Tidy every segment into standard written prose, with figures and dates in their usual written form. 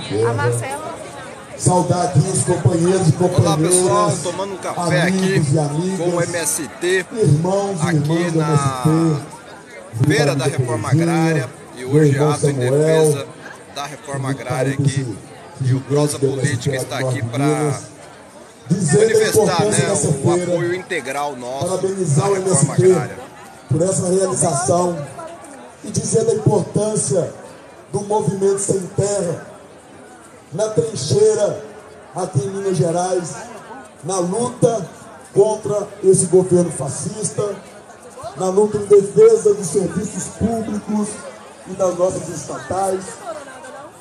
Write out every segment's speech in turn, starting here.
A Marcela. Saudar aqui os companheiros e companheiras. Olá pessoal, tomando um café aqui com o MST, irmãos e aqui irmãs na Feira da Reforma Agrária, e hoje ato em defesa da Reforma Agrária aqui, e o Prosa Política está aqui para manifestar, né, o apoio integral nosso à Reforma Agrária. Por essa realização e dizer da importância do movimento sem terra na trincheira aqui em Minas Gerais, na luta contra esse governo fascista, na luta em defesa dos serviços públicos e das nossas estatais,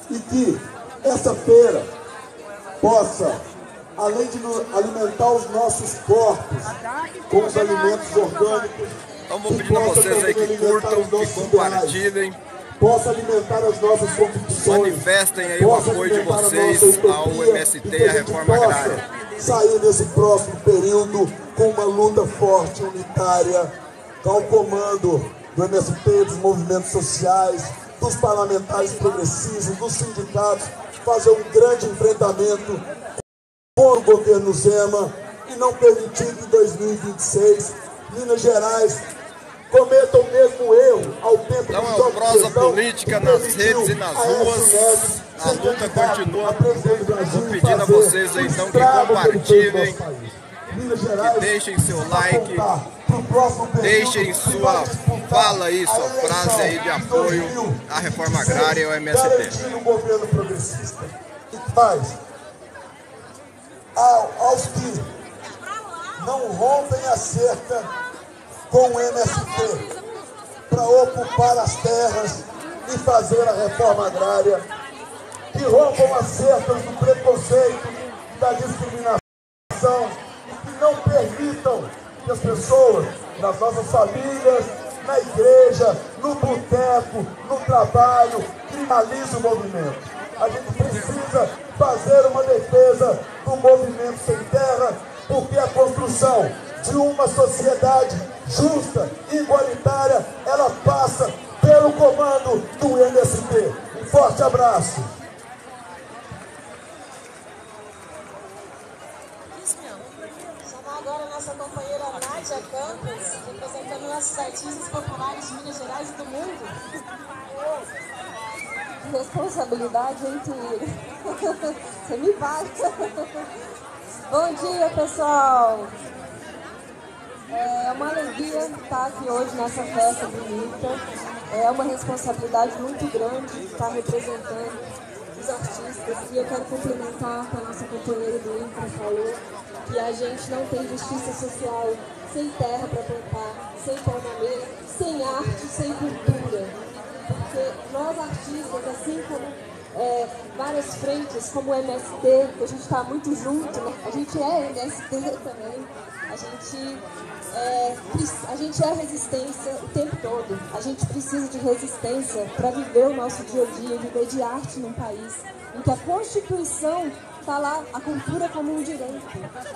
e que essa feira possa, além de alimentar os nossos corpos com os alimentos orgânicos, então vou pedir a vocês aí que curtam, que compartilhem, possa alimentar as nossas convicções, manifestem aí o apoio de vocês ao MST e à Reforma Agrária. Sair nesse próximo período com uma luta forte, unitária, ao comando do MST, dos movimentos sociais, dos parlamentares progressistas, dos sindicatos, fazer um grande enfrentamento com o governo Zema e não permitir que em 2026 Minas Gerais cometa o mesmo erro ao tempo então é o Prosa Política nas redes e nas ruas. A luta continua. Vou pedir a vocês aí então que compartilhem, que deixem seu like, deixem sua fala aí, sua frase aí de apoio à Reforma Agrária e ao MST. Um governo progressista que faz aos que não rompem a cerca com o MST para ocupar as terras e fazer a reforma agrária, que rompam as cercas do preconceito e da discriminação e que não permitam que as pessoas, nas nossas famílias, na igreja, no boteco, no trabalho, criminalizem o movimento. A gente precisa fazer uma defesa do movimento sem terra, porque a construção de uma sociedade justa e igualitária, ela passa pelo comando do MST. Um forte abraço. Chamar agora a nossa companheira Nádia Campos, representando nossos artistas populares de Minas Gerais e do mundo. Responsabilidade entre você me vai. Bom dia, pessoal. É uma alegria estar aqui hoje nessa festa bonita. É uma responsabilidade muito grande estar representando os artistas. E eu quero complementar com a nossa companheira do INCRA falou que a gente não tem justiça social sem terra para plantar, sem pão na mesa, sem arte, sem cultura. Porque nós artistas, assim como várias frentes, como o MST, que a gente está muito junto, né? A gente é MST também, a gente é resistência o tempo todo. A gente precisa de resistência para viver o nosso dia a dia, viver de arte num país em que a Constituição está lá, a cultura como um direito,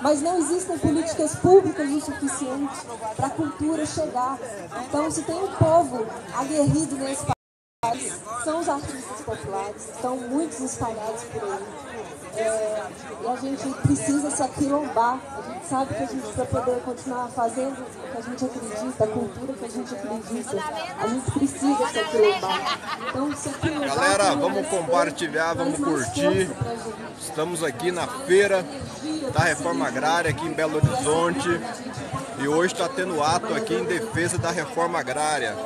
mas não existem políticas públicas o suficiente para a cultura chegar. Então, se tem um povo aguerrido nesse país, são os artistas populares, estão muitos espalhados por aí. E a gente precisa se aquilombar. A gente sabe que a gente, para poder continuar fazendo o que a gente acredita, a cultura que a gente acredita, a gente precisa se aquilombar. Então, se aquilombar. Galera, vamos compartilhar, vamos curtir. Estamos aqui na Feira da Reforma Agrária, aqui em Belo Horizonte. E hoje está tendo ato aqui em defesa da Reforma Agrária.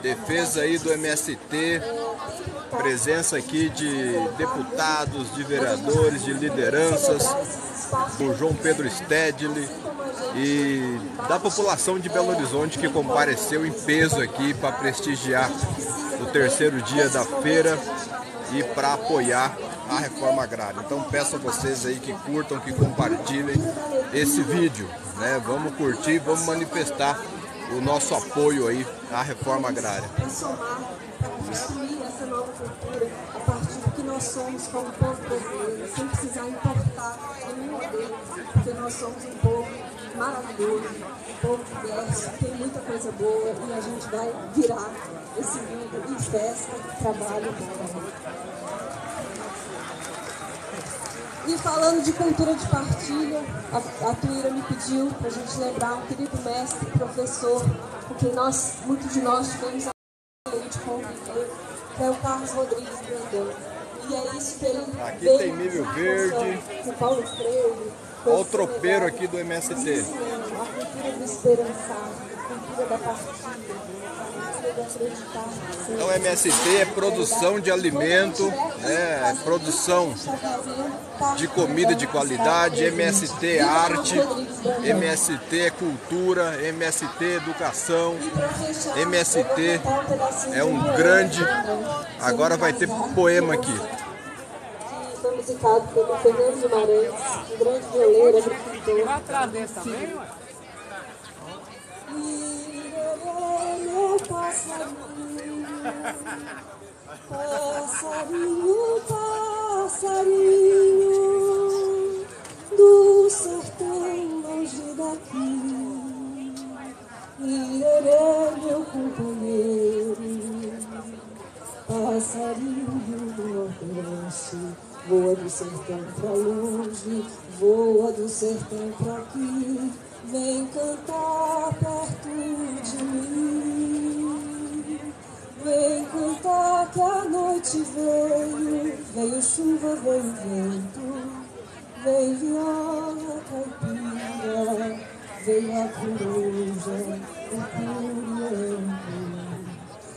Defesa aí do MST. Presença aqui de deputados, de vereadores, de lideranças, do João Pedro Stedley e da população de Belo Horizonte que compareceu em peso aqui para prestigiar o terceiro dia da feira e para apoiar a reforma agrária. Então peço a vocês aí que curtam, que compartilhem esse vídeo, né? Vamos curtir, vamos manifestar o nosso apoio aí à reforma agrária. Construir essa nova cultura a partir do que nós somos como povo brasileiro, sem precisar importar nenhum deles, porque nós somos um povo maravilhoso, um povo diverso, tem muita coisa boa e a gente vai virar esse mundo em festa, trabalho e E falando de cultura de partilha, a Tuíra me pediu para a gente lembrar um querido mestre, professor, com quem muitos de nós tivemos a oportunidade de conviver, que é o Carlos Rodrigues Brandão. E é isso que ele aqui veio tem milho verde, com Paulo Freire. olha o tropeiro aqui do MST. A cultura do esperançar, a cultura da partilha, a cultura do acreditar. Então, MST é produção de alimento, né? Produção de comida de qualidade, MST é arte, MST é cultura, MST é educação, MST é um grande... Agora vai ter poema aqui. Foi musicado pelo Fernando Guimarães, um grande violeiro, agricultor. Vai atrás desse também, ué? Meu passarinho, passarinho, passarinho, do sertão longe daqui, irerê, meu companheiro, passarinho do Nordeste, voa do sertão pra longe, voa do sertão pra aqui, vem cantar perto de mim. Vem cantar que a noite veio, veio chuva, veio vento, veio viola caipira, veio a coruja, o curiango.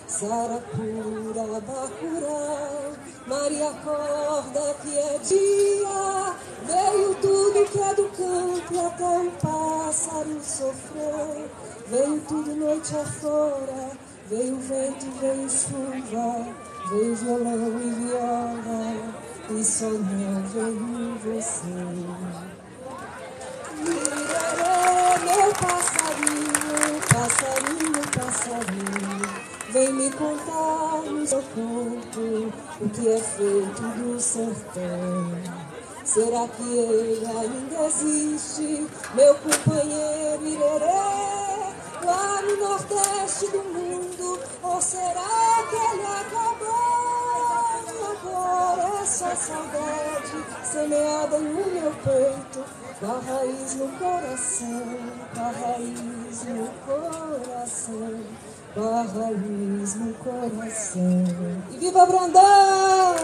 Saracura, Bacurau, Maria acorda que é dia, veio tudo que é do campo e até um pássaro sofreu, veio tudo noite afora, veio vento, veio chuva, veio violão e viola, e só não veio você. Miraré, meu passarinho, passarinho, passarinho, vem me contar no seu conto o que é feito do sertão. Será que ele ainda existe, meu companheiro Irerê, lá no Nordeste do mundo? Ou será que ele acabou? E agora é só saudade semeada no meu peito, com a raiz no coração, com a raiz no coração, com a raiz no coração. E viva Brandão!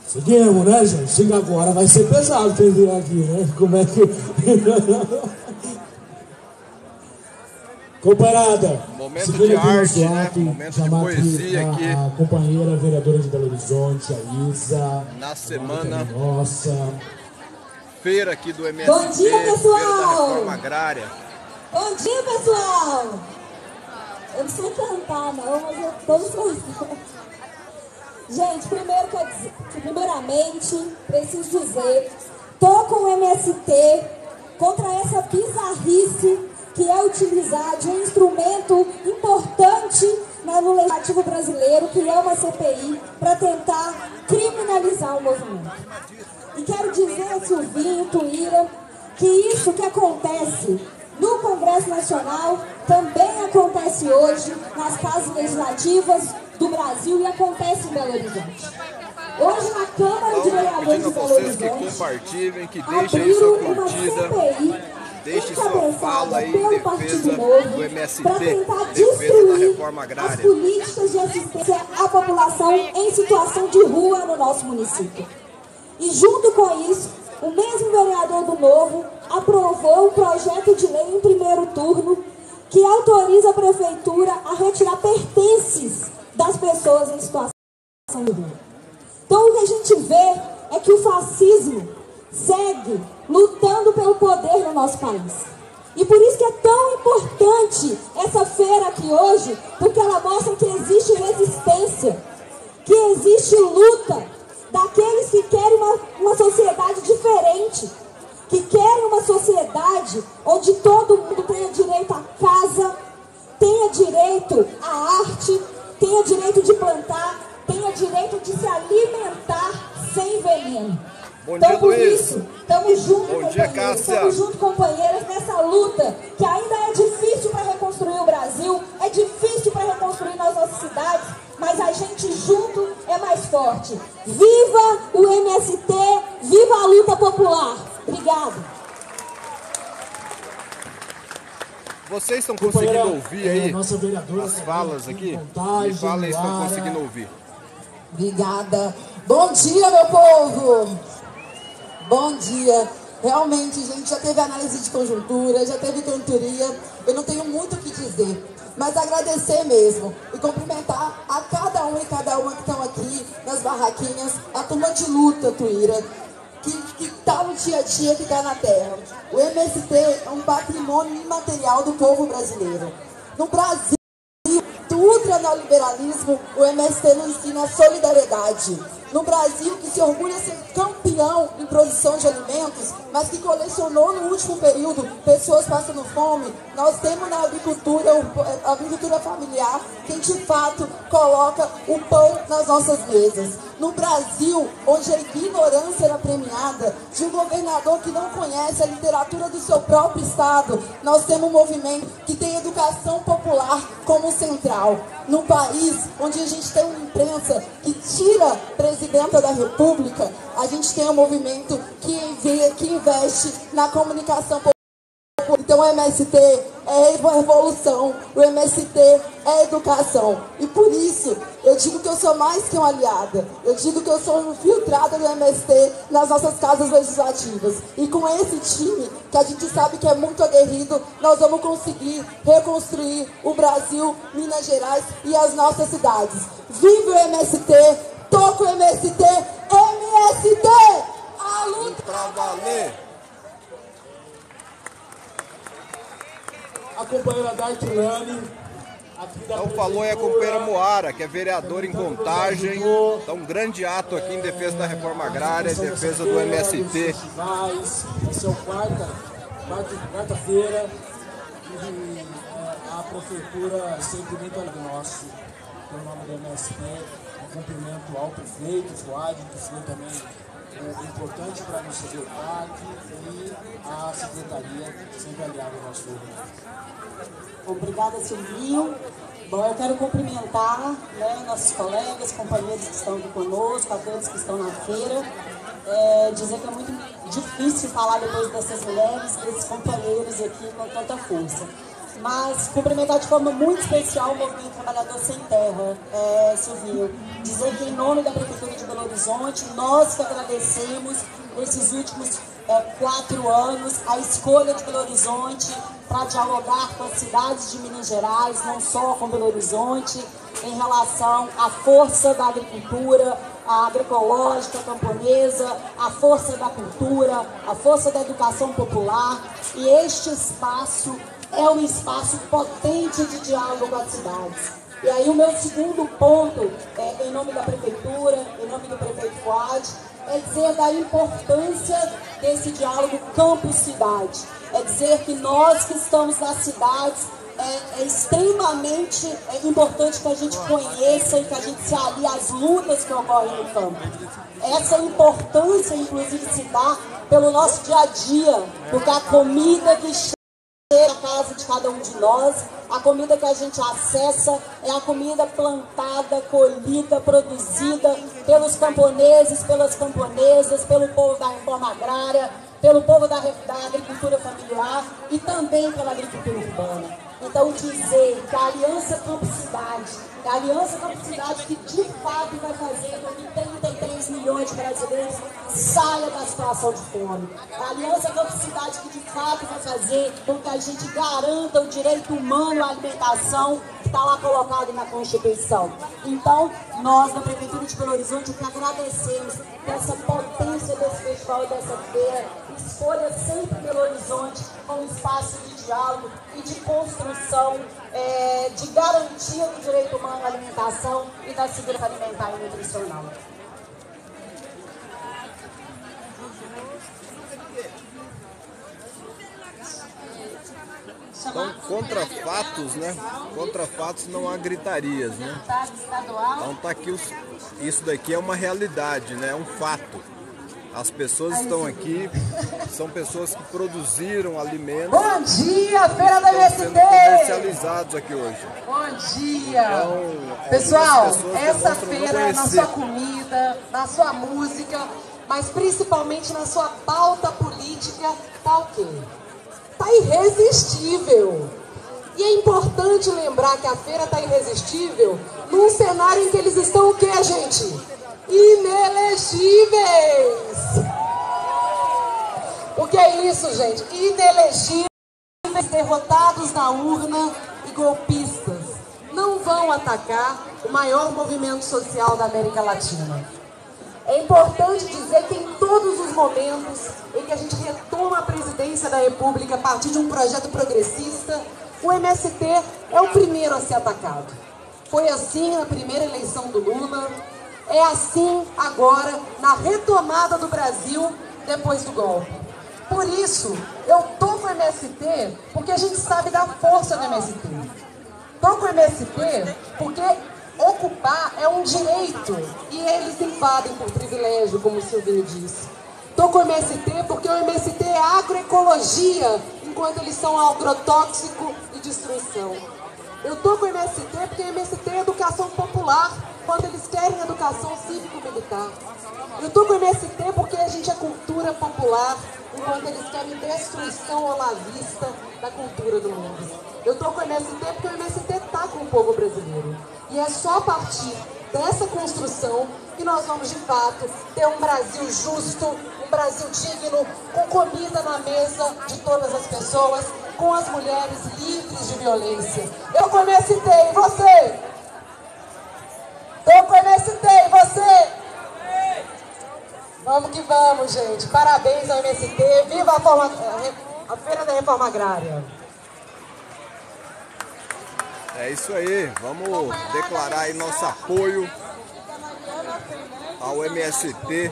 Seguimos, né, gente? Chega agora, vai ser pesado quem vier aqui, né? Como é que... Comparada, momento de arte, né? Momento de poesia aqui. A companheira vereadora de Belo Horizonte, a Isa. Na semana. Nossa. Feira aqui do MST. Bom dia, pessoal! Feira da Reforma Agrária. Bom dia, pessoal! Eu não sei cantar, não, mas eu tô esforçando. Gente, primeiramente, preciso dizer, tô com o MST contra essa bizarrice que é utilizar de um instrumento importante no legislativo brasileiro, que é uma CPI, para tentar criminalizar o movimento. E quero dizer, Silvinho, Tuíra, que isso que acontece no Congresso Nacional também acontece hoje nas casas legislativas do Brasil e acontece em Belo Horizonte. Hoje na Câmara de Vereadores de Belo Horizonte, que compartilhem, que deixem aí sua curtida. Deixe sua fala aí em defesa do MST, defesa da reforma agrária. As políticas de assistência à população em situação de rua no nosso município. E junto com isso, o mesmo vereador do Novo aprovou um projeto de lei em primeiro turno que autoriza a prefeitura a retirar pertences das pessoas em situação de rua. Então o que a gente vê é que o fascismo segue lutando pelo poder no nosso país. E por isso que é tão importante essa feira aqui hoje, porque ela mostra que existe resistência, que existe luta daqueles que querem uma sociedade diferente, que querem uma sociedade onde todo mundo tenha direito à casa, tenha direito à arte, tenha direito de plantar, tenha direito de se alimentar sem veneno. Bom dia, então, por Luiz. isso, estamos juntos, Bom dia, companheiros. Cássia. Estamos juntos, companheiras, nessa luta que ainda é difícil. reconstruir o Brasil, é difícil para reconstruir nas nossas cidades, mas a gente junto é mais forte. Viva o MST, viva a luta popular. Obrigada. Vocês estão conseguindo ouvir aí nossa vereadora, as falas aqui? Contagem, Me falem se estão conseguindo ouvir. Obrigada. Bom dia, meu povo. Bom dia. Realmente, gente, já teve análise de conjuntura, já teve cantoria. Eu não tenho muito o que dizer, mas agradecer mesmo e cumprimentar a cada um e cada uma que estão aqui nas barraquinhas, a turma de luta, Tuíra, que tá no dia a dia, que tá na terra. O MST é um patrimônio imaterial do povo brasileiro. No Brasil, do ultraneoliberalismo, o MST nos ensina a solidariedade. No Brasil, que se orgulha de ser campeão em produção de alimentos, mas que colecionou no último período pessoas passando fome, nós temos na agricultura, a agricultura familiar, quem de fato coloca o pão nas nossas mesas. No Brasil, onde a ignorância era premiada, de um governador que não conhece a literatura do seu próprio estado, nós temos um movimento que tem educação popular como central. Num país onde a gente tem uma imprensa que tira a presidenta da República, a gente tem um movimento que investe na comunicação popular. Então o MST é revolução, o MST é educação. E por isso eu digo que eu sou mais que uma aliada. Eu digo que eu sou infiltrada do MST nas nossas casas legislativas. E com esse time, que a gente sabe que é muito aguerrido, nós vamos conseguir reconstruir o Brasil, Minas Gerais e as nossas cidades. Viva o MST! Toca o MST! MST! A luta Pra valer! A companheira Dartilane. Então falou aí a companheira Moara, que é vereadora em Contagem. Então um grande ato aqui em defesa da reforma agrária, em defesa do MST. Esse é o quarta-feira. E a prefeitura sempre muito agnóstico pelo nome do MST. Um cumprimento ao prefeito, Fuad, que foi também importante para nos ceder o PAC, e a secretaria, sempre aliada ao nosso governo. Obrigada, Silvinho. Bom, eu quero cumprimentar, né, nossos colegas, companheiros que estão aqui conosco, a todos que estão na feira. Dizer que é muito difícil falar depois dessas mulheres, desses companheiros aqui com tanta força. Mas cumprimentar de forma muito especial o Movimento Trabalhador Sem Terra, Silvinho. Dizer que em nome da Prefeitura de Belo Horizonte, nós que agradecemos esses últimos 4 anos a escolha de Belo Horizonte para dialogar com as cidades de Minas Gerais, não só com Belo Horizonte, em relação à força da agricultura, a agroecológica camponesa, a força da cultura, a força da educação popular. E este espaço é um espaço potente de diálogo com as cidades. E aí o meu segundo ponto, em nome da Prefeitura, em nome do prefeito Fuad, é dizer da importância desse diálogo campo-cidade. É dizer que nós que estamos nas cidades, é extremamente importante que a gente conheça e que a gente se alie às lutas que ocorrem no campo. Essa importância, inclusive, se dá pelo nosso dia a dia, porque a comida que chega à casa de cada um de nós, a comida que a gente acessa é a comida plantada, colhida, produzida pelos camponeses, pelas camponesas, pelo povo da reforma agrária, pelo povo da agricultura familiar e também pela agricultura urbana. Então dizer que a Aliança Campo-Cidade, é a Aliança Campo-Cidade que de fato vai fazer com que 33 milhões de brasileiros saiam da situação de fome. É a Aliança Campo-Cidade que de fato vai fazer com que a gente garanta o direito humano à alimentação que está lá colocado na Constituição. Então, nós da Prefeitura de Belo Horizonte que agradecemos essa potência desse festival e dessa feira, escolha sempre Belo Horizonte como espaço de diálogo e de construção, de garantia do direito humano à alimentação e da segurança alimentar e nutricional. Então, contra fatos, né? Contra fatos não há gritarias, né? Então tá aqui, isso daqui é uma realidade, né? É um fato. As pessoas estão aqui São pessoas que produziram alimentos. Bom dia, Feira da MST! Comercializados aqui hoje. Bom dia! Então, pessoal, essa feira, na sua comida, na sua música, mas principalmente na sua pauta política, tá o quê? Tá irresistível. E é importante lembrar que a feira tá irresistível num cenário em que eles estão o quê, gente? Inelegíveis! O que é isso, gente? Inelegíveis, derrotados na urna e golpistas. Não vão atacar o maior movimento social da América Latina. É importante dizer que em todos os momentos em que a gente retoma a presidência da República a partir de um projeto progressista, o MST é o primeiro a ser atacado. Foi assim na primeira eleição do Lula, é assim agora na retomada do Brasil depois do golpe. Por isso, eu tô com o MST porque a gente sabe da força do MST. Tô com o MST porque ocupar é um direito e eles invadem por privilégio, como o Silvinho disse. Tô com o MST porque o MST é agroecologia, enquanto eles são agrotóxico e destruição. Eu tô com o MST porque o MST é educação popular, quando eles querem educação cívico-militar. Eu tô com o MST porque a gente é cultura popular, enquanto eles querem destruição olavista da cultura do mundo. Eu tô com o MST porque o MST tá com o povo brasileiro. E é só a partir dessa construção que nós vamos, de fato, ter um Brasil justo, um Brasil digno, com comida na mesa de todas as pessoas, com as mulheres livres de violência. Eu com o MST, e você? Tô com o MST, e você? Vamos que vamos, gente. Parabéns ao MST. Viva a Feira da Reforma Agrária. É isso aí. Vamos declarar aí nosso apoio ao MST.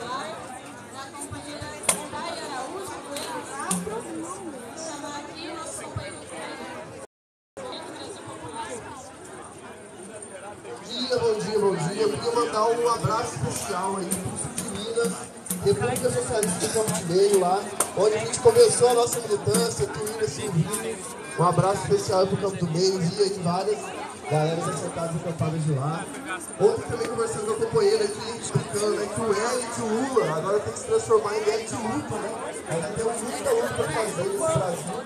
Bom dia. Eu queria mandar um abraço especial aí pro sul de Minas, República Socialista de Campo de Meio, lá, onde a gente começou a nossa militância, Tuíra, Silvinho. Um abraço especial pro Campo do Meio, vi aí várias galeras assentadas e acampadas de lá. Ontem também conversando com a companheira aqui, explicando, né, que o L de Lula agora tem que se transformar em L de luta, né? A gente tem muita luta para fazer nesse Brasil.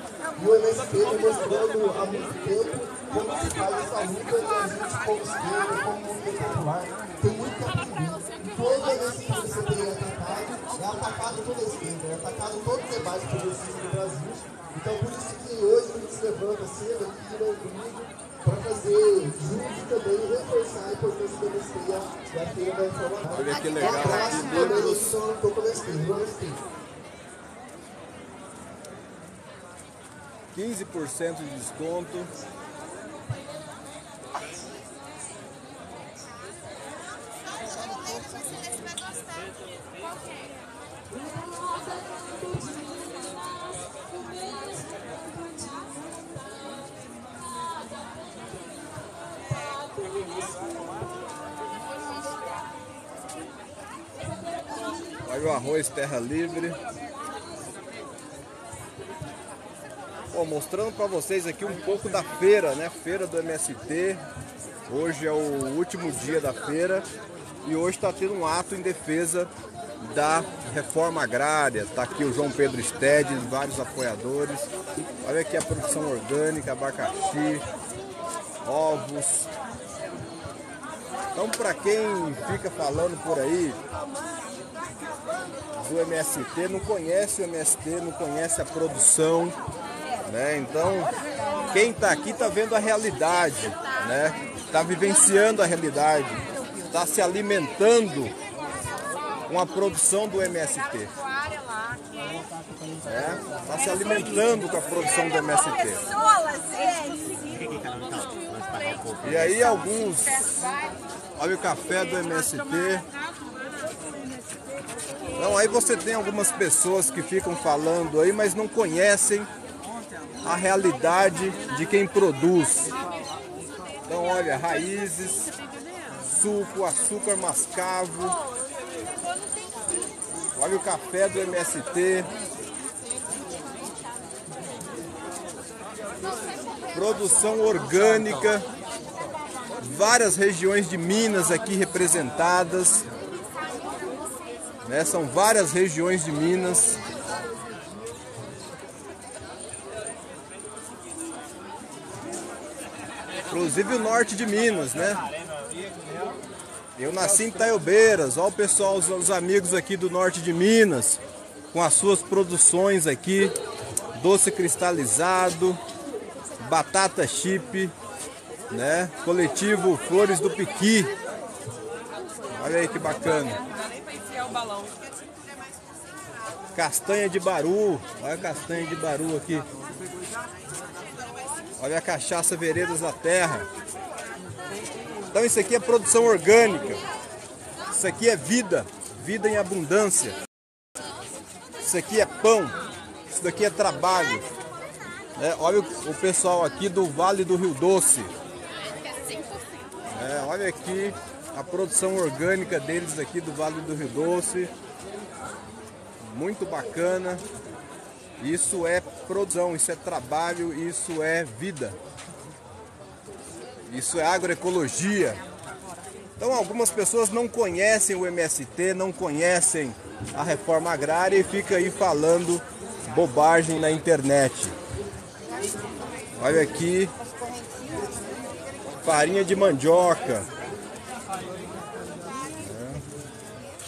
E o MST mostrando há muito tempo como se faz essa luta, e a gente, como esquerda, como movimento popular, tem muito que aprender. E todo MST que você tem atacado, é atacado toda a esquerda, é atacado todo o debate progressista do Brasil. Então, por isso que hoje a gente se levanta cedo aqui no domingo para fazer juntos também reforçar a importância do MST e a Feira da Reforma Agrária. Olha que legal, aqui livros. Estou com o MST, no MST. 15% de desconto. Olha o arroz Terra Livre. Bom, mostrando para vocês aqui um pouco da feira, né? Feira do MST. Hoje é o último dia da feira e hoje está tendo um ato em defesa da reforma agrária. Está aqui o João Pedro Stedley, vários apoiadores. Olha aqui a produção orgânica, abacaxi, ovos. Então, para quem fica falando por aí do MST, não conhece o MST, não conhece a produção, né? Então, quem está aqui está vendo a realidade, né? Está vivenciando a realidade, está se alimentando com a produção do MST. Está se alimentando com a produção do MST. E aí alguns, olha o café do MST. Então aí você tem algumas pessoas que ficam falando aí, mas não conhecem a realidade de quem produz. Então olha, raízes, suco, açúcar mascavo. Olha o café do MST. Produção orgânica, várias regiões de Minas aqui representadas, né? São várias regiões de Minas. Inclusive o norte de Minas, né? Eu nasci em Itaiobeiras, olha o pessoal, os amigos aqui do norte de Minas, com as suas produções aqui, doce cristalizado, batata chip, né? Coletivo Flores do Piqui. Olha aí que bacana. Castanha de Baru, olha a castanha de Baru aqui. Olha a cachaça Veredas da Terra. Então isso aqui é produção orgânica. Isso aqui é vida, vida em abundância. Isso aqui é pão. Isso daqui é trabalho. Olha o pessoal aqui do Vale do Rio Doce. Olha aqui a produção orgânica deles aqui do Vale do Rio Doce. Muito bacana. Isso é produção, isso é trabalho, isso é vida. Isso é agroecologia. Então algumas pessoas não conhecem o MST, não conhecem a reforma agrária e fica aí falando bobagem na internet. Olha aqui, farinha de mandioca.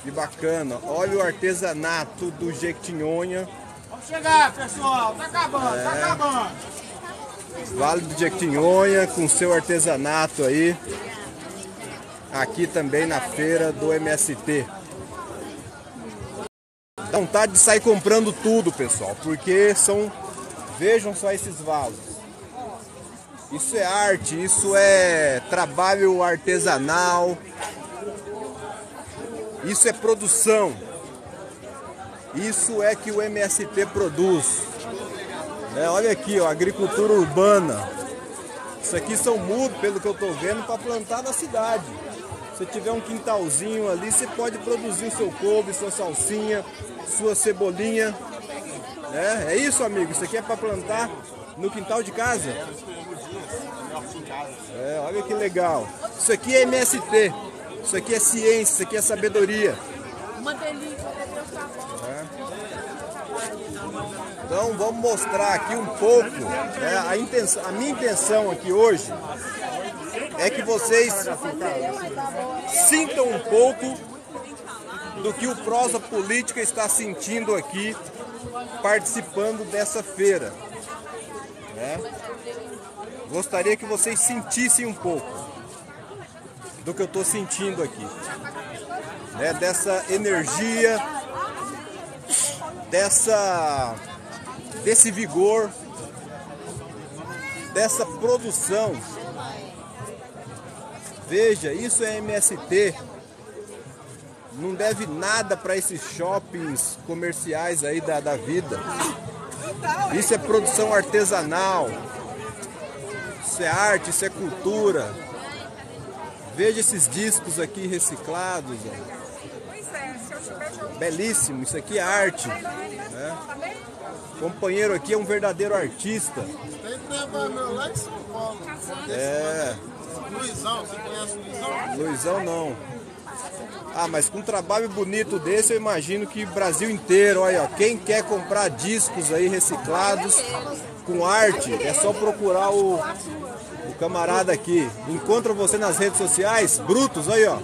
Que bacana. Olha o artesanato do Jequitinhonha. Vamos chegar, pessoal. Tá acabando, tá acabando. Vale do Jequitinhonha com seu artesanato aí. Aqui também na feira do MST. Dá vontade de sair comprando tudo, pessoal, porque são... Vejam só esses vasos. Isso é arte, isso é trabalho artesanal. Isso é produção. Isso é que o MST produz. Olha aqui, ó, agricultura urbana. Isso aqui são muros, pelo que eu estou vendo, para plantar na cidade. Se tiver um quintalzinho ali, você pode produzir o seu couve, sua salsinha, sua cebolinha. É isso, amigo. Isso aqui é para plantar no quintal de casa. Olha que legal. Isso aqui é MST. Isso aqui é ciência, isso aqui é sabedoria. Uma delícia. Então vamos mostrar aqui um pouco, a minha intenção aqui hoje é que vocês sintam um pouco do que o Prosa Política está sentindo aqui, participando dessa feira. Gostaria que vocês sentissem um pouco do que eu estou sentindo aqui, dessa energia, desse vigor, dessa produção. Veja, isso é MST. Não deve nada para esses shoppings comerciais aí da vida. Isso é produção artesanal. Isso é arte, isso é cultura. Veja esses discos aqui reciclados. Belíssimo, isso aqui é arte. O companheiro aqui é um verdadeiro artista. Tem que levar meu lá em São Paulo. Luizão, você conhece o Luizão? Luizão não. Mas com um trabalho bonito desse, eu imagino que o Brasil inteiro, olha, quem quer comprar discos aí reciclados com arte, é só procurar o camarada aqui. Encontra você nas redes sociais, Brutus, aí ó.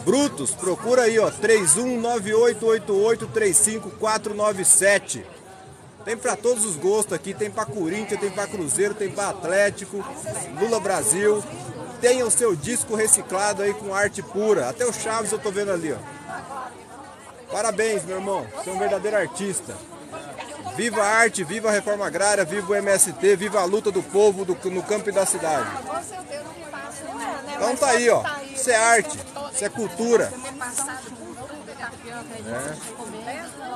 Brutus, procura aí ó, 3198883547. Tem para todos os gostos aqui, tem para Corinthians, tem para Cruzeiro, tem para Atlético, Lula Brasil. Tenha o seu disco reciclado aí com arte pura. Até o Chaves eu tô vendo ali, ó. Parabéns, meu irmão. Você é um verdadeiro artista. Viva a arte, viva a reforma agrária, viva o MST, viva a luta do povo no campo e da cidade. Então tá aí, ó. Isso é arte, isso é cultura.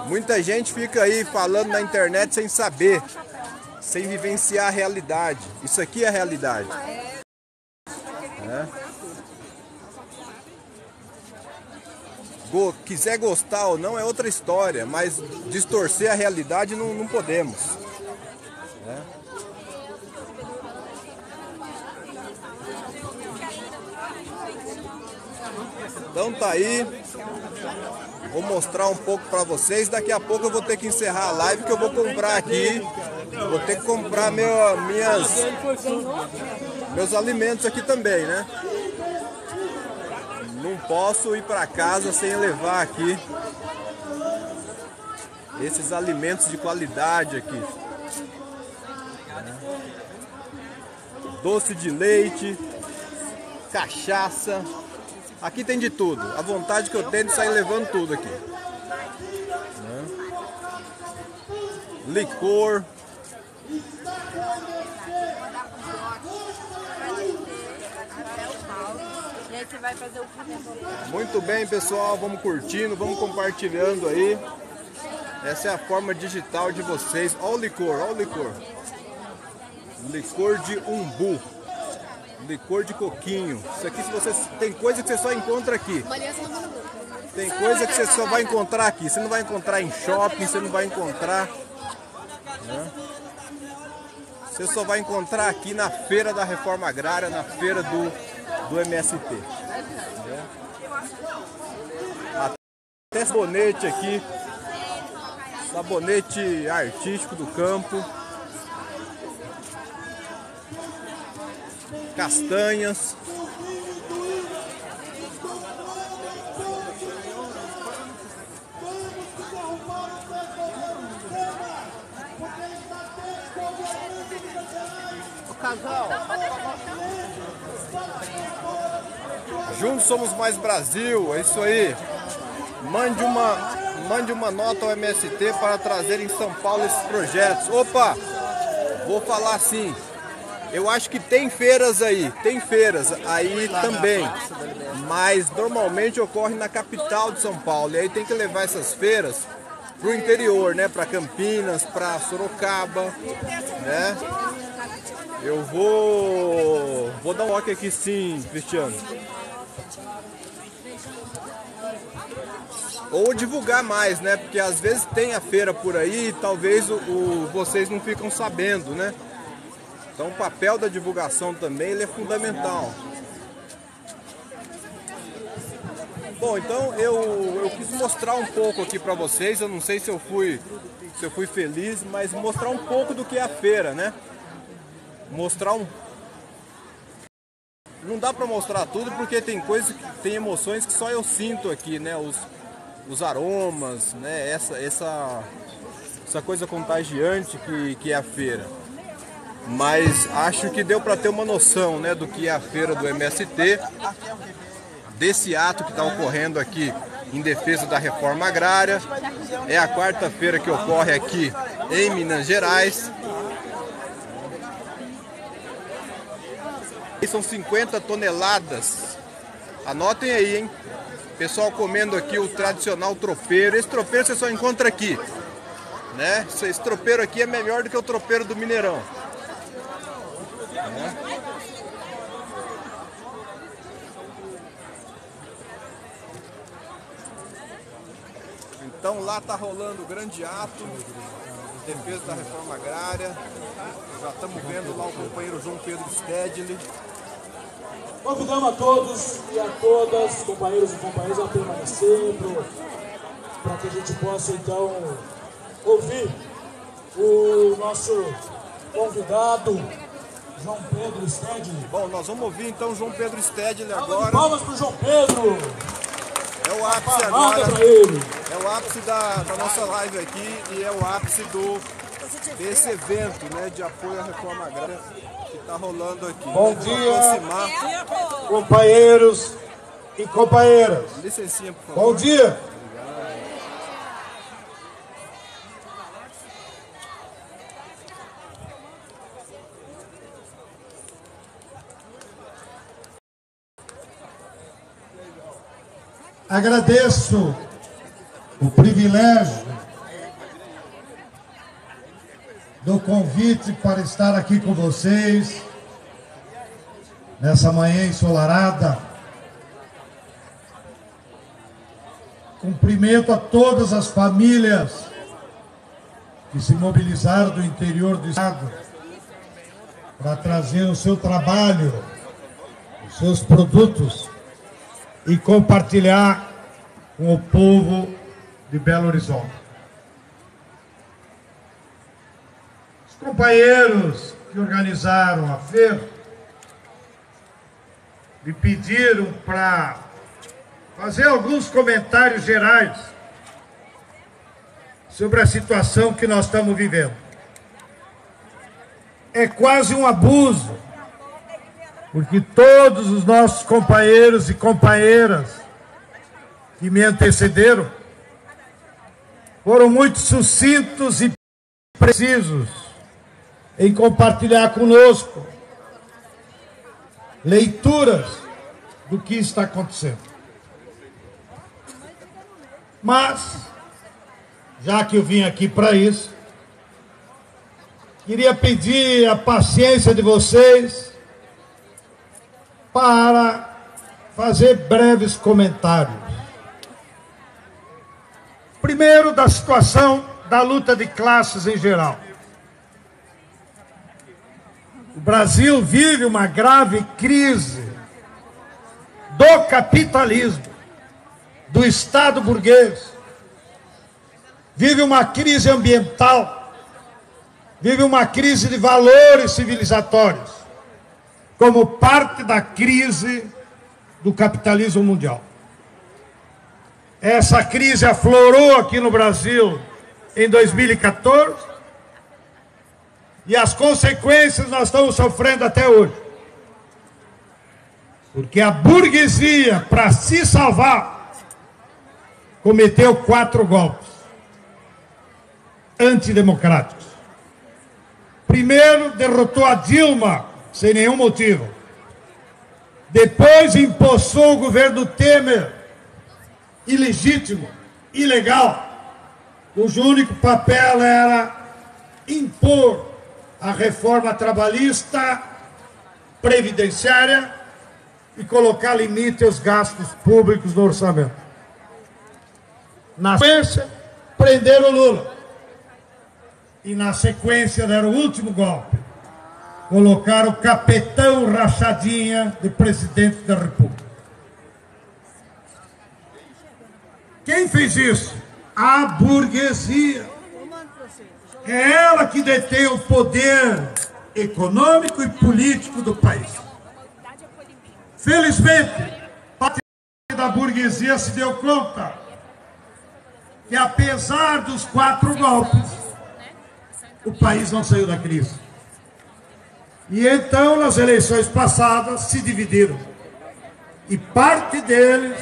Muita gente fica aí falando na internet sem saber, sem vivenciar a realidade. Isso aqui é a realidade. Quiser gostar ou não é outra história, mas distorcer a realidade não podemos. Então tá aí. Vou mostrar um pouco para vocês. Daqui a pouco eu vou ter que encerrar a live, que eu vou comprar aqui. Vou ter que comprar meus alimentos aqui também, né? Não posso ir para casa sem levar aqui esses alimentos de qualidade aqui. Doce de leite, cachaça. Aqui tem de tudo. A vontade que eu tenho de sair levando tudo aqui. Licor. Muito bem, pessoal. Vamos curtindo, vamos compartilhando aí. Essa é a forma digital de vocês. Olha o licor, olha o licor. Licor de umbu. Licor de coquinho. Isso aqui, se você tem coisa que você só encontra aqui. Tem coisa que você só vai encontrar aqui. Você não vai encontrar em shopping, você não vai encontrar, né? Você só vai encontrar aqui na feira da Reforma Agrária, na feira do MST. Né? Até sabonete aqui. Sabonete artístico do campo. Castanhas. O casal. Juntos somos mais Brasil, é isso aí. Mande uma nota ao MST para trazer em São Paulo esses projetos. Opa, vou falar assim. Eu acho que tem feiras aí também, mas normalmente ocorre na capital de São Paulo, e aí tem que levar essas feiras para o interior, né? Para Campinas, para Sorocaba, né? Eu vou dar um toque aqui sim, Cristiano. Ou divulgar mais, né? Porque às vezes tem a feira por aí e talvez vocês não ficam sabendo, né? Então o papel da divulgação também ele é fundamental. Bom, então eu quis mostrar um pouco aqui para vocês. Eu não sei se eu fui feliz, mas mostrar um pouco do que é a feira, né? Não dá para mostrar tudo porque tem coisas, tem emoções que só eu sinto aqui, né? Os aromas, né? Essa coisa contagiante que é a feira. Mas acho que deu para ter uma noção, né, do que é a feira do MST, desse ato que está ocorrendo aqui em defesa da reforma agrária. É a quarta feira que ocorre aqui em Minas Gerais. E são 50 toneladas. Anotem aí, hein? Pessoal comendo aqui o tradicional tropeiro. Esse tropeiro você só encontra aqui, né? Esse tropeiro aqui é melhor do que o tropeiro do Mineirão. Então lá está rolando o grande ato de defesa da reforma agrária. Já estamos vendo lá o companheiro João Pedro Stedley. Convidamos a todos e a todas, companheiros e companheiras, a permanecer para que a gente possa então ouvir o nosso convidado, João Pedro Stedley. Bom, nós vamos ouvir então João Pedro Stedley agora. Palmas para o João Pedro! É o ápice agora, é o ápice da nossa live aqui e é o ápice desse evento, né, de apoio à reforma agrária que está rolando aqui. Bom dia, companheiros e companheiras. Licencinha, por favor. Bom dia. Agradeço o privilégio do convite para estar aqui com vocês nessa manhã ensolarada. Cumprimento a todas as famílias que se mobilizaram do interior do estado para trazer o seu trabalho, os seus produtos e compartilhar com o povo de Belo Horizonte. Os companheiros que organizaram a feira me pediram para fazer alguns comentários gerais sobre a situação que nós estamos vivendo. É quase um abuso, porque todos os nossos companheiros e companheiras que me antecederam foram muito sucintos e precisos em compartilhar conosco leituras do que está acontecendo. Mas, já que eu vim aqui para isso, queria pedir a paciência de vocês para fazer breves comentários. Primeiro, da situação da luta de classes em geral. O Brasil vive uma grave crise do capitalismo, do Estado burguês. Vive uma crise ambiental, vive uma crise de valores civilizatórios, como parte da crise do capitalismo mundial. Essa crise aflorou aqui no Brasil em 2014 e as consequências nós estamos sofrendo até hoje. Porque a burguesia, para se salvar, cometeu 4 golpes antidemocráticos. Primeiro, derrotou a Dilma sem nenhum motivo. Depois, empossou o governo Temer, ilegítimo, ilegal, cujo único papel era impor a reforma trabalhista, previdenciária e colocar limite aos gastos públicos no orçamento. Na sequência, prenderam o Lula. E na sequência deram o último golpe. Colocaram o capitão Rachadinha de presidente da República. Quem fez isso? A burguesia. É ela que detém o poder econômico e político do país. Felizmente, parte da burguesia se deu conta que, apesar dos 4 golpes, o país não saiu da crise. E então, nas eleições passadas, se dividiram. E parte deles,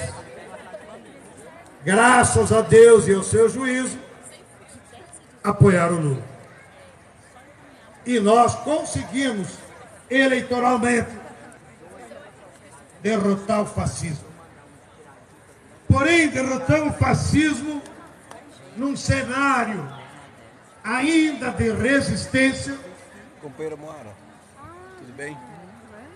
graças a Deus e ao seu juízo, apoiaram o Lula. E nós conseguimos, eleitoralmente, derrotar o fascismo. Porém, derrotamos o fascismo num cenário ainda de resistência. Companheira Moara, tudo bem?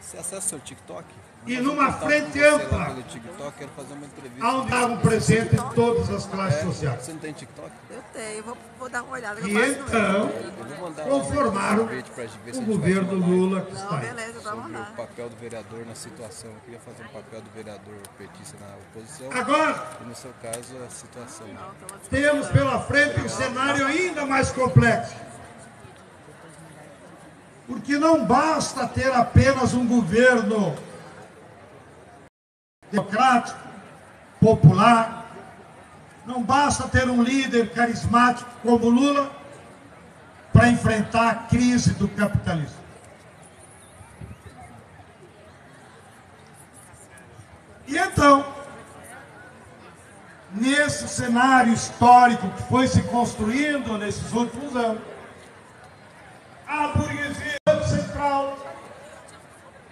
Você acessa seu TikTok? E numa frente ampla, TikTok, quero fazer uma entrevista. onde estavam presentes todas as classes sociais. Você não tem TikTok? Eu tenho, vou dar uma olhada. E então, conformaram o governo Lula que está aí. Beleza, eu vou mandar. O papel do vereador na situação. Eu queria fazer um papel do vereador petista na oposição. Agora, e no seu caso, a situação. temos pela frente um cenário ainda mais complexo. Porque não basta ter apenas um governo democrático, popular, não basta ter um líder carismático como Lula para enfrentar a crise do capitalismo. E então, nesse cenário histórico que foi se construindo nesses últimos anos, a burguesia central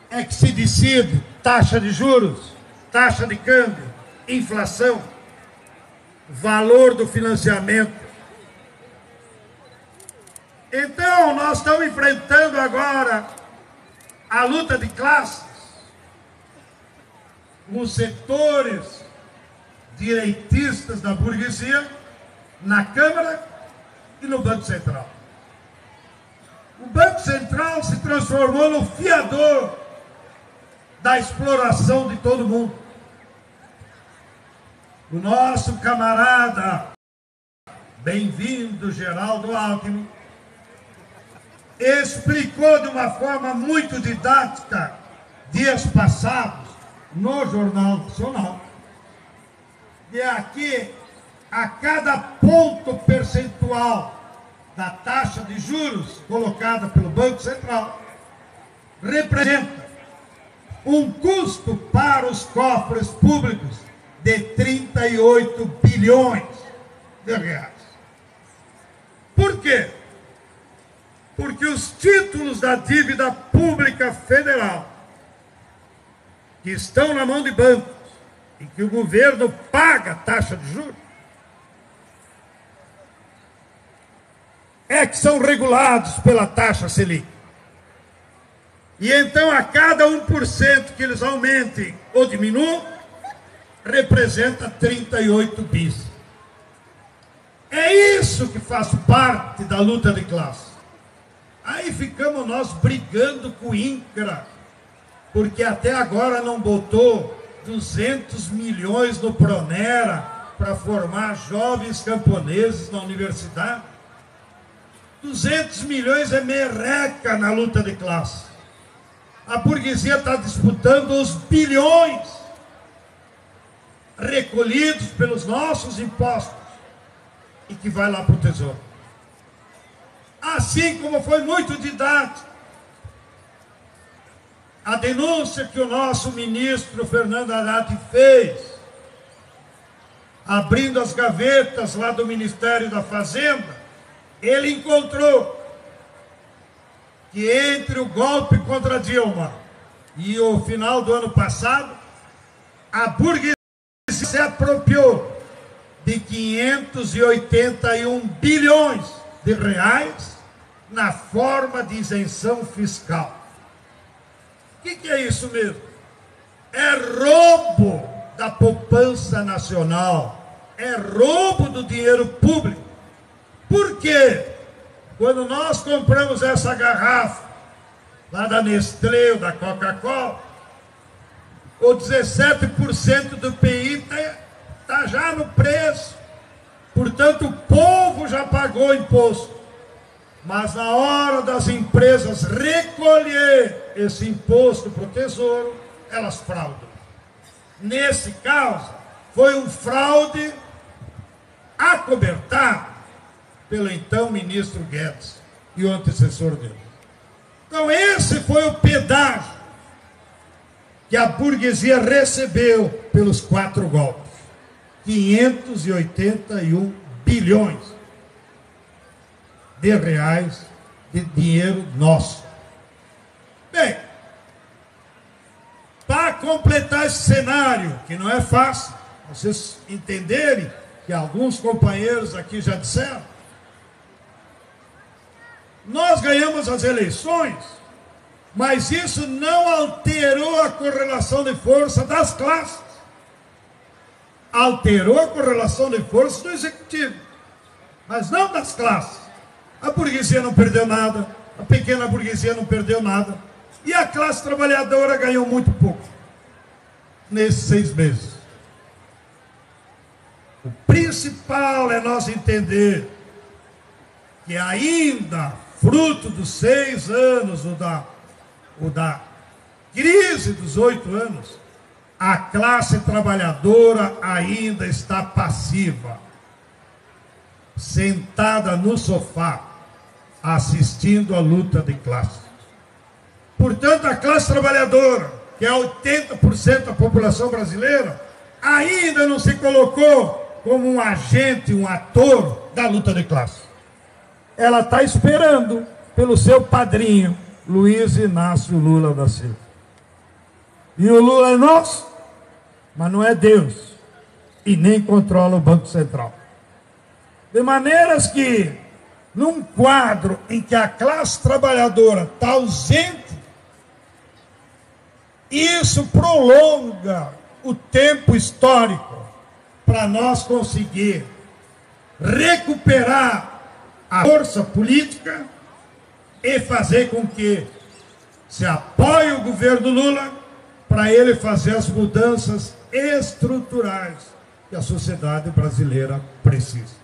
é que se decide taxa de juros, taxa de câmbio, inflação, valor do financiamento. Então, nós estamos enfrentando agora a luta de classes nos setores direitistas da burguesia, na Câmara e no Banco Central. O Banco Central se transformou no fiador da exploração de todo mundo. o nosso camarada, bem-vindo, Geraldo Alckmin, explicou de uma forma muito didática, dias passados, no Jornal Nacional, que aqui, a cada ponto percentual da taxa de juros colocada pelo Banco Central, representa um custo para os cofres públicos de 38 bilhões de reais. Por quê? Porque os títulos da dívida pública federal, que estão na mão de bancos, e que o governo paga taxa de juros, é que são regulados pela taxa Selic. E então, a cada 1% que eles aumentem ou diminuam, representa 38 bis. É isso que faz parte da luta de classe. Aí ficamos nós brigando com o INCRA, porque até agora não botou 200 milhões no Pronera para formar jovens camponeses na universidade. 200 milhões é merreca na luta de classe. A burguesia está disputando os bilhões recolhidos pelos nossos impostos e que vai lá para o Tesouro. Assim como foi muito didático a denúncia que o nosso ministro Fernando Haddad fez, abrindo as gavetas lá do Ministério da Fazenda, ele encontrou que entre o golpe contra Dilma e o final do ano passado, a burguesia se apropriou de 581 bilhões de reais na forma de isenção fiscal. O que é isso mesmo? É roubo da poupança nacional, é roubo do dinheiro público. Por quê? Quando nós compramos essa garrafa, lá da Nestlé ou da Coca-Cola, o 17% do PI está já no preço. Portanto, o povo já pagou imposto. Mas na hora das empresas recolher esse imposto para o Tesouro, elas fraudam. Nesse caso, foi um fraude acobertado pelo então ministro Guedes e o antecessor dele. Então esse foi o pedágio que a burguesia recebeu pelos 4 golpes. 581 bilhões de reais de dinheiro nosso. Bem, para completar esse cenário, que não é fácil, vocês entenderem que alguns companheiros aqui já disseram, nós ganhamos as eleições, mas isso não alterou a correlação de força das classes. Alterou a correlação de força do executivo, mas não das classes. A burguesia não perdeu nada, a pequena burguesia não perdeu nada, e a classe trabalhadora ganhou muito pouco nesses 6 meses. O principal é nós entender que ainda, fruto dos 6 anos, ou da crise dos 8 anos, a classe trabalhadora ainda está passiva, sentada no sofá, assistindo à luta de classe. Portanto, a classe trabalhadora, que é 80% da população brasileira, ainda não se colocou como um agente, um ator da luta de classe. Ela está esperando pelo seu padrinho, Luiz Inácio Lula da Silva. E o Lula é nosso, mas não é Deus, e nem controla o Banco Central. De maneiras que, num quadro em que a classe trabalhadora está ausente, isso prolonga o tempo histórico para nós conseguir recuperar a força política e fazer com que se apoie o governo Lula para ele fazer as mudanças estruturais que a sociedade brasileira precisa.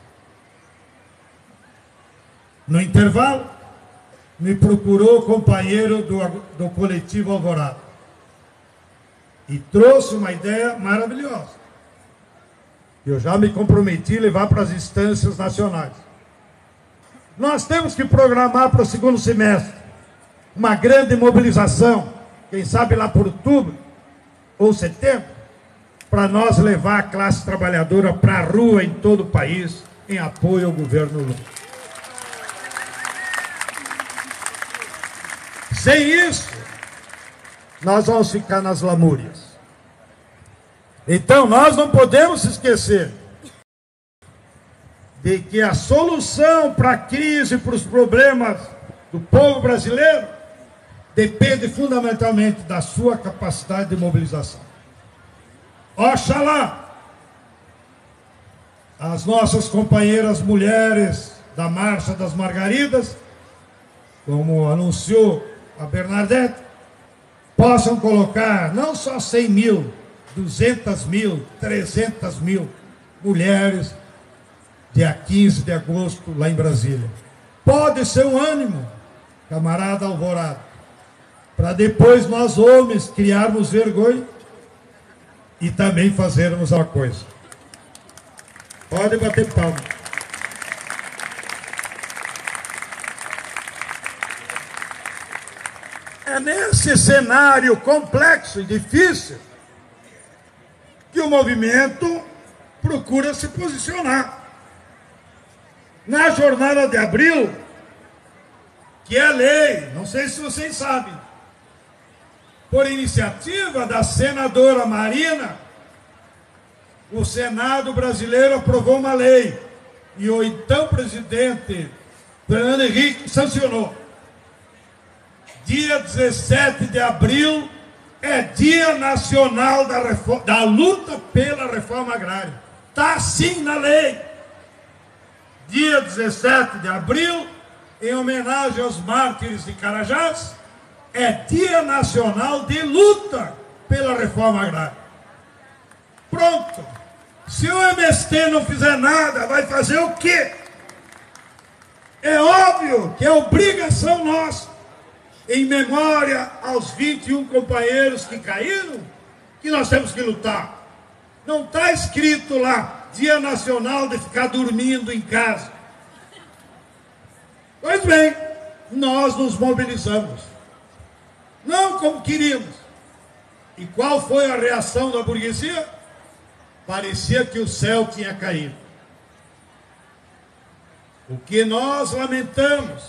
No intervalo, me procurou o companheiro do coletivo Alvorada e trouxe uma ideia maravilhosa. Eu já me comprometi a levar para as instâncias nacionais. Nós temos que programar para o segundo semestre uma grande mobilização, quem sabe lá por outubro ou setembro, para nós levar a classe trabalhadora para a rua em todo o país, em apoio ao governo Lula. Sem isso, nós vamos ficar nas lamúrias. Então, nós não podemos esquecer de que a solução para a crise, para os problemas do povo brasileiro, depende fundamentalmente da sua capacidade de mobilização. Oxalá as nossas companheiras mulheres da Marcha das Margaridas, como anunciou a Bernadette, possam colocar não só 100 mil, 200 mil, 300 mil mulheres dia 15 de agosto lá em Brasília. Pode ser um ânimo, camarada Alvorada, para depois nós homens criarmos vergonha e também fazermos uma coisa. Pode bater palma. É nesse cenário complexo e difícil que o movimento procura se posicionar. Na jornada de abril, que é lei, não sei se vocês sabem, por iniciativa da senadora Marina, o Senado brasileiro aprovou uma lei e o então presidente Fernando Henrique sancionou. Dia 17 de abril é Dia Nacional da Luta pela Reforma Agrária. Está assim na lei. Dia 17 de abril, em homenagem aos mártires de Carajás, é Dia Nacional de Luta pela Reforma Agrária. Pronto. Se o MST não fizer nada, vai fazer o quê? É óbvio que é obrigação nossa, em memória aos 21 companheiros que caíram, que nós temos que lutar. Não está escrito lá, Dia Nacional de ficar dormindo em casa. Pois bem, nós nos mobilizamos. Não como queríamos. E qual foi a reação da burguesia? Parecia que o céu tinha caído. O que nós lamentamos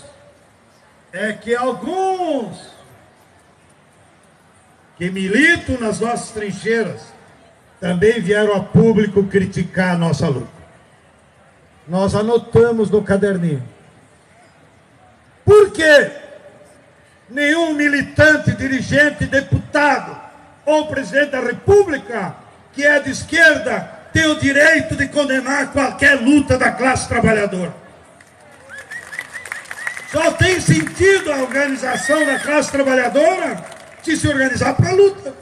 é que alguns que militam nas nossas trincheiras também vieram a público criticar a nossa luta. Nós anotamos no caderninho. Por quê? Nenhum militante, dirigente, deputado ou presidente da República que é de esquerda tem o direito de condenar qualquer luta da classe trabalhadora. Só tem sentido a organização da classe trabalhadora se organizar para a luta.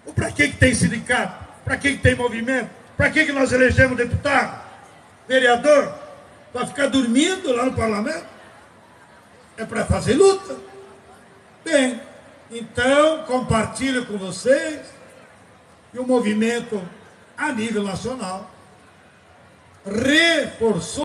Ou para que tem sindicato? Para que tem movimento? Para que nós elegemos deputado, vereador? Para ficar dormindo lá no parlamento? É para fazer luta. Bem, então compartilho com vocês que o movimento a nível nacional reforçou